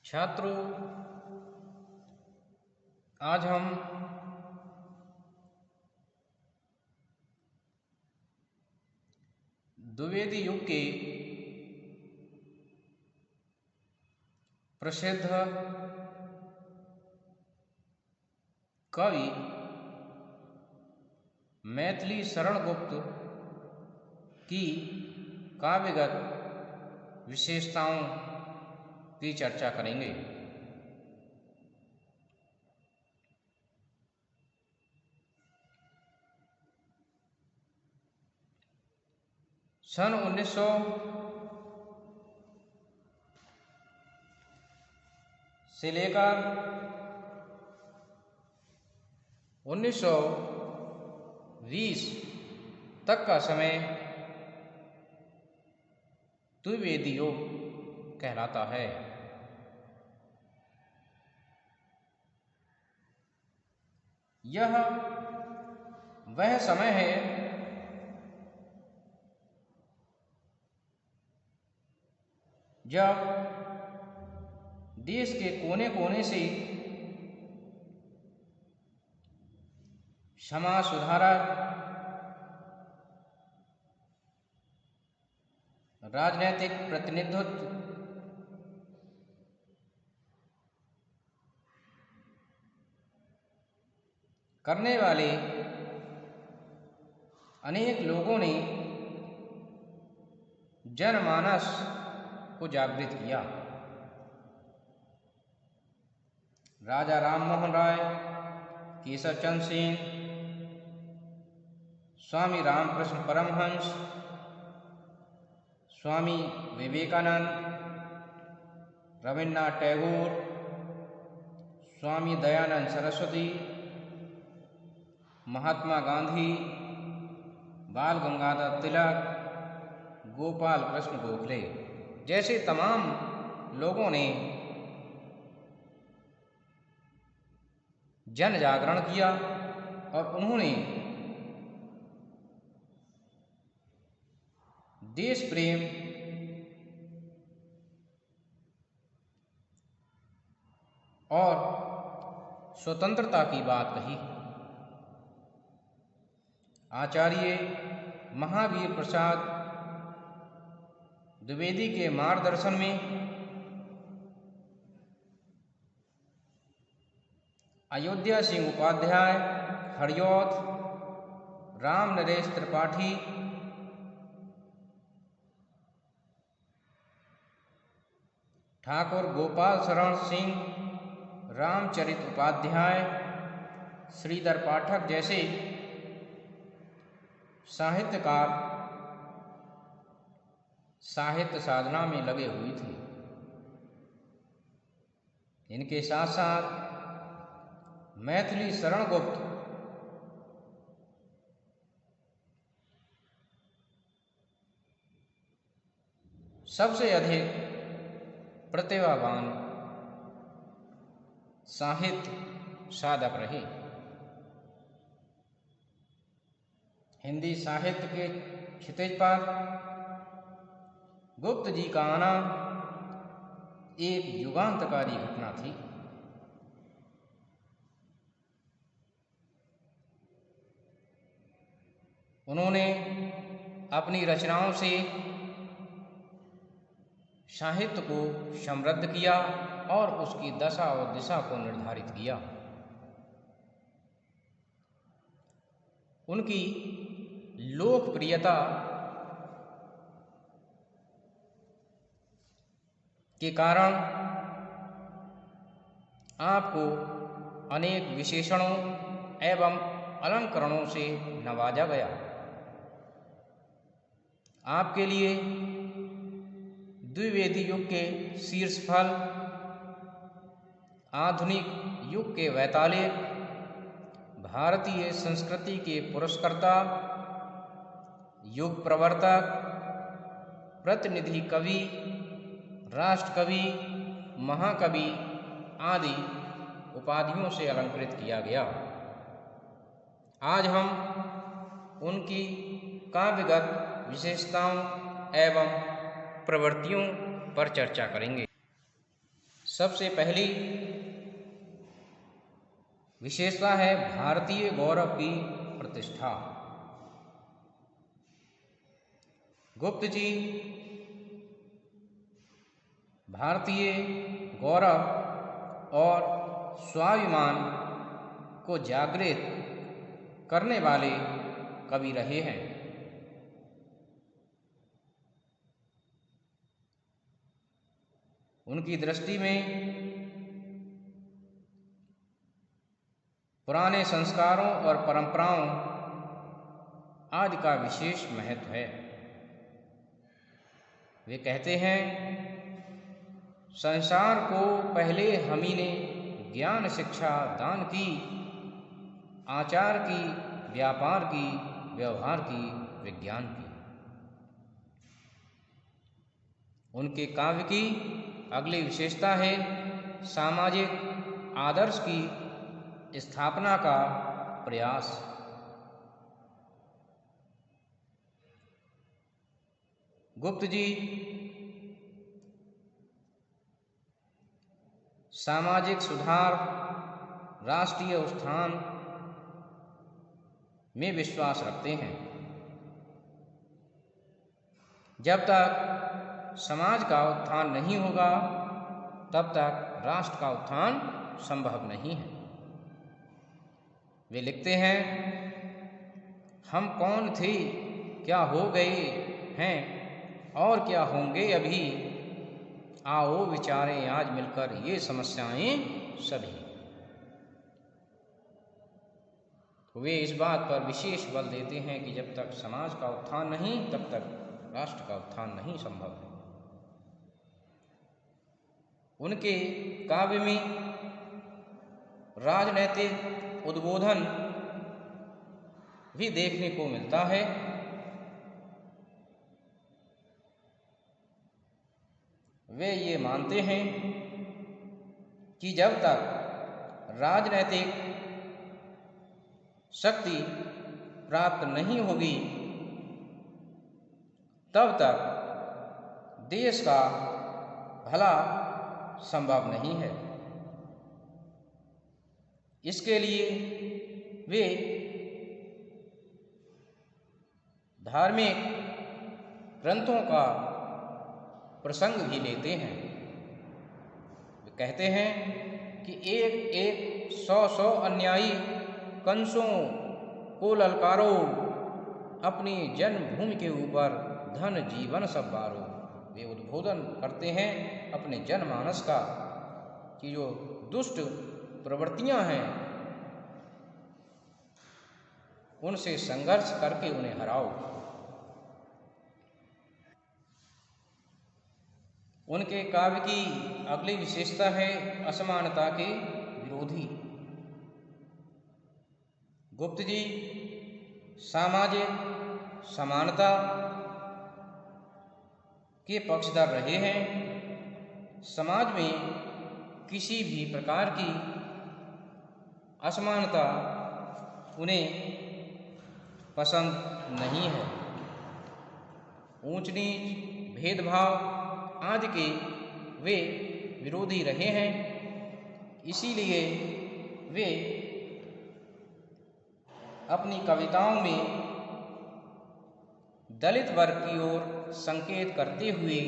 छात्रों, आज हम द्विवेदी युग के प्रसिद्ध कवि मैथिली शरण गुप्त की काव्यगत विशेषताओं की चर्चा करेंगे। सन 1900 से लेकर 1920 तक का समय द्विवेदी युग कहलाता है। यह वह समय है जब देश के कोने कोने से समाज सुधारक, राजनैतिक प्रतिनिधित्व, करने वाले अनेक लोगों ने जनमानस को जागृत किया। राजा राममोहन राय, केशव चंद्र सेन, स्वामी रामकृष्ण परमहंस, स्वामी विवेकानंद, रविन्द्रनाथ टैगोर, स्वामी दयानंद सरस्वती, महात्मा गांधी, बाल गंगाधर तिलक, गोपाल कृष्ण गोखले जैसे तमाम लोगों ने जन जागरण किया और उन्होंने देश प्रेम और स्वतंत्रता की बात कही। आचार्य महावीर प्रसाद द्विवेदी के मार्गदर्शन में अयोध्या सिंह उपाध्याय, हरिऔध, राम नरेश त्रिपाठी, ठाकुर गोपाल शरण सिंह, रामचरित उपाध्याय, श्रीधर पाठक जैसे साहित्यकार साहित्य साधना में लगे हुए थे। इनके साथ साथ मैथिली शरण गुप्त सबसे अधिक प्रतिभावान साहित्य साधक रहे। हिंदी साहित्य के क्षितिज पर गुप्त जी का आना एक युगांतकारी घटना थी। उन्होंने अपनी रचनाओं से साहित्य को समृद्ध किया और उसकी दशा और दिशा को निर्धारित किया। उनकी लोकप्रियता के कारण आपको अनेक विशेषणों एवं अलंकरणों से नवाजा गया। आपके लिए द्विवेदी युग के शीर्ष फल, आधुनिक युग के वैतालिक, भारतीय संस्कृति के पुरस्कर्ता, युग प्रवर्तक, प्रतिनिधि कवि, राष्ट्र कवि, महाकवि आदि उपाधियों से अलंकृत किया गया। आज हम उनकी काव्यगत विशेषताओं एवं प्रवृत्तियों पर चर्चा करेंगे। सबसे पहली विशेषता है भारतीय गौरव की प्रतिष्ठा। गुप्त जी भारतीय गौरव और स्वाभिमान को जागृत करने वाले कवि रहे हैं। उनकी दृष्टि में पुराने संस्कारों और परंपराओं आदि का विशेष महत्व है। वे कहते हैं, संसार को पहले हम ही ने ज्ञान शिक्षा दान की, आचार की, व्यापार की, व्यवहार की, विज्ञान की। उनके काव्य की अगली विशेषता है सामाजिक आदर्श की स्थापना का प्रयास। गुप्त जी सामाजिक सुधार, राष्ट्रीय उत्थान में विश्वास रखते हैं। जब तक समाज का उत्थान नहीं होगा तब तक राष्ट्र का उत्थान संभव नहीं है। वे लिखते हैं, हम कौन थे, क्या हो गए हैं और क्या होंगे अभी, आओ विचारें आज मिलकर ये समस्याएं सभी। वे इस बात पर विशेष बल देते हैं कि जब तक समाज का उत्थान नहीं तब तक राष्ट्र का उत्थान नहीं संभव है। उनके काव्य में राजनैतिक उद्बोधन भी देखने को मिलता है। वे ये मानते हैं कि जब तक राजनैतिक शक्ति प्राप्त नहीं होगी तब तक देश का भला संभव नहीं है। इसके लिए वे धार्मिक ग्रंथों का प्रसंग भी लेते हैं। वे कहते हैं कि एक एक 100 अन्यायी कंसों को ललकारो, अपनी जन्मभूमि के ऊपर धन जीवन सब बारो। वे उद्बोधन करते हैं अपने जनमानस का कि जो दुष्ट प्रवृत्तियां हैं उनसे संघर्ष करके उन्हें हराओ। उनके काव्य की अगली विशेषता है असमानता के विरोधी। गुप्त जी सामाजिक समानता के पक्षधर रहे हैं। समाज में किसी भी प्रकार की असमानता उन्हें पसंद नहीं है। ऊंच नीच, भेदभाव आदि के वे विरोधी रहे हैं। इसीलिए वे अपनी कविताओं में दलित वर्ग की ओर संकेत करते हुए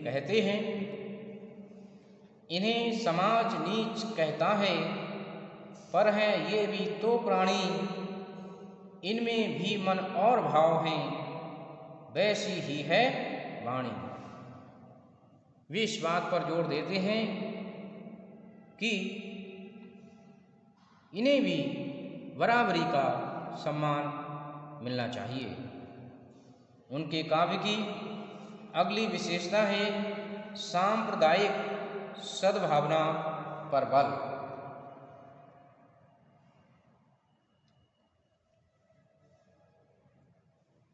कहते हैं, इन्हें समाज नीच कहता है, पर है ये भी तो प्राणी, इनमें भी मन और भाव हैं, वैसी ही है वाणी। वे इस बात पर जोर देते हैं कि इन्हें भी बराबरी का सम्मान मिलना चाहिए। उनके काव्य की अगली विशेषता है सांप्रदायिक सद्भावना पर बल।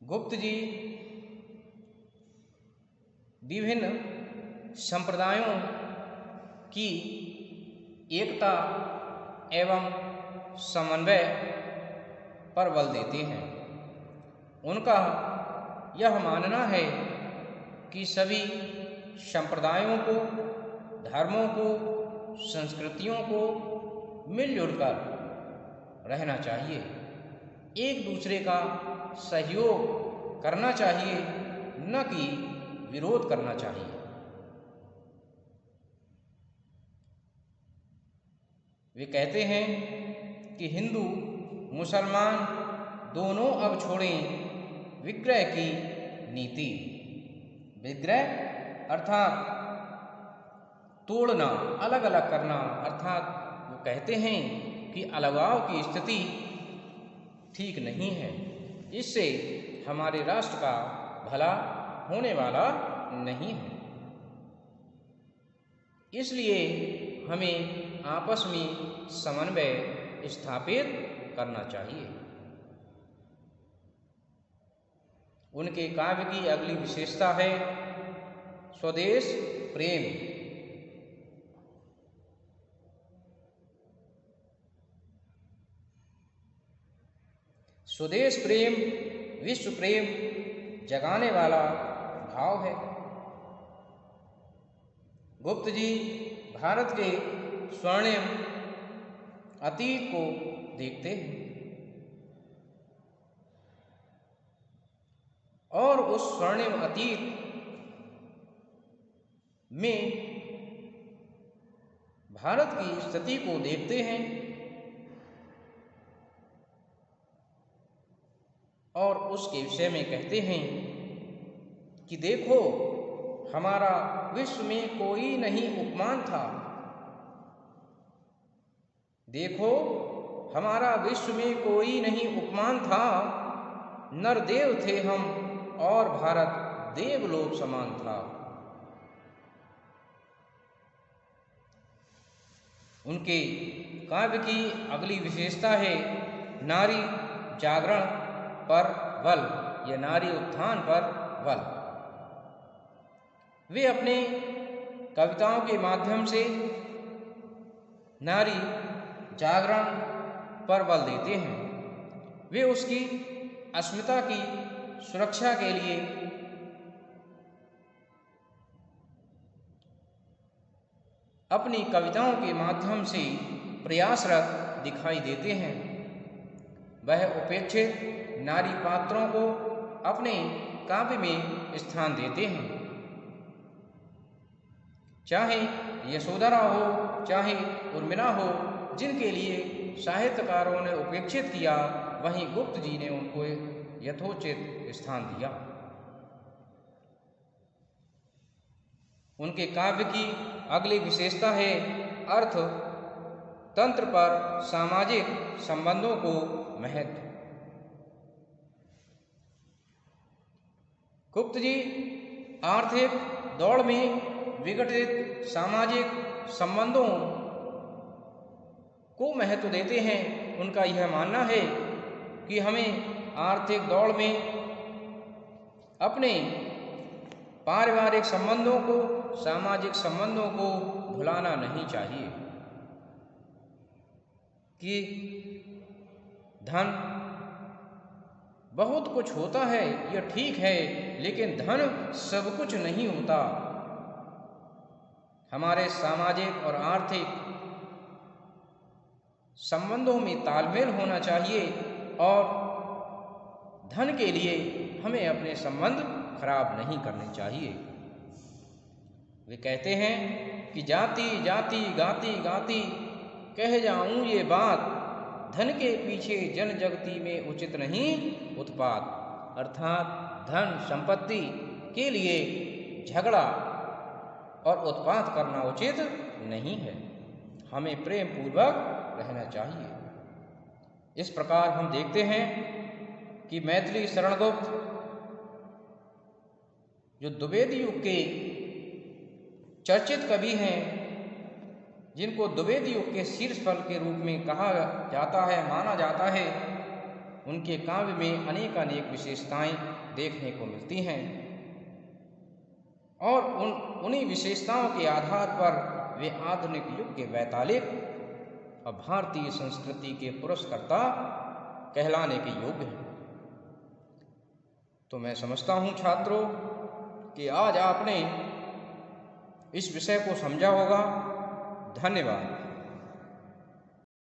गुप्त जी विभिन्न संप्रदायों की एकता एवं समन्वय पर बल देते हैं। उनका यह मानना है कि सभी संप्रदायों को, धर्मों को संस्कृतियों को मिलजुल कर रहना चाहिए, एक दूसरे का सहयोग करना चाहिए, न कि विरोध करना चाहिए। वे कहते हैं कि हिंदू मुसलमान दोनों अब छोड़ें विग्रह की नीति। विग्रह अर्थात तोड़ना, अलग अलग करना, अर्थात वो कहते हैं कि अलगाव की स्थिति ठीक नहीं है, इससे हमारे राष्ट्र का भला होने वाला नहीं है। इसलिए हमें आपस में समन्वय स्थापित करना चाहिए। उनके काव्य की अगली विशेषता है स्वदेश प्रेम। स्वदेश प्रेम विश्व प्रेम जगाने वाला भाव है। गुप्त जी भारत के स्वर्णिम अतीत को देखते हैं और उस स्वर्णिम अतीत में भारत की स्थिति को देखते हैं और उसके विषय में कहते हैं कि देखो, हमारा विश्व में कोई नहीं उपमान था। देखो, हमारा विश्व में कोई नहीं उपमान था। नरदेव थे हम और भारत देवलोक समान था। उनके काव्य की अगली विशेषता है नारी जागरण पर बल या नारी उत्थान पर बल। वे अपने कविताओं के माध्यम से नारी जागरण पर बल देते हैं। वे उसकी अस्मिता की सुरक्षा के लिए अपनी कविताओं के माध्यम से प्रयासरत दिखाई देते हैं। वह उपेक्षित नारी पात्रों को अपने काव्य में स्थान देते हैं। चाहे यशोधरा हो, चाहे उर्मिला हो, जिनके लिए साहित्यकारों ने उपेक्षित किया, वहीं गुप्त जी ने उनको यथोचित स्थान दिया। उनके काव्य की अगली विशेषता है अर्थ तंत्र पर सामाजिक संबंधों को महत्व। गुप्त जी आर्थिक दौड़ में विघटित सामाजिक संबंधों को महत्व देते हैं। उनका यह मानना है कि हमें आर्थिक दौड़ में अपने पारिवारिक संबंधों को, सामाजिक संबंधों को भुलाना नहीं चाहिए कि धन बहुत कुछ होता है, यह ठीक है, लेकिन धन सब कुछ नहीं होता। हमारे सामाजिक और आर्थिक संबंधों में तालमेल होना चाहिए और धन के लिए हमें अपने संबंध खराब नहीं करने चाहिए। वे कहते हैं कि जाति जाति गाती गाती कह जाऊं ये बात, धन के पीछे जन जगती में उचित नहीं उत्पात। अर्थात धन संपत्ति के लिए झगड़ा और उत्पात करना उचित नहीं है। हमें प्रेम पूर्वक रहना चाहिए। इस प्रकार हम देखते हैं कि मैथिली शरण गुप्त जो द्विवेदी युग के चर्चित कवि हैं, जिनको द्विवेदी युग के शीर्ष फल के रूप में कहा जाता है, माना जाता है, उनके काव्य में अनेक विशेषताएं देखने को मिलती हैं और उन्हीं विशेषताओं के आधार पर वे आधुनिक युग के वैतालिक और भारतीय संस्कृति के पुरस्कर्ता कहलाने के योग्य हैं। तो मैं समझता हूँ छात्रों कि आज आपने इस विषय को समझा होगा। धन्यवाद।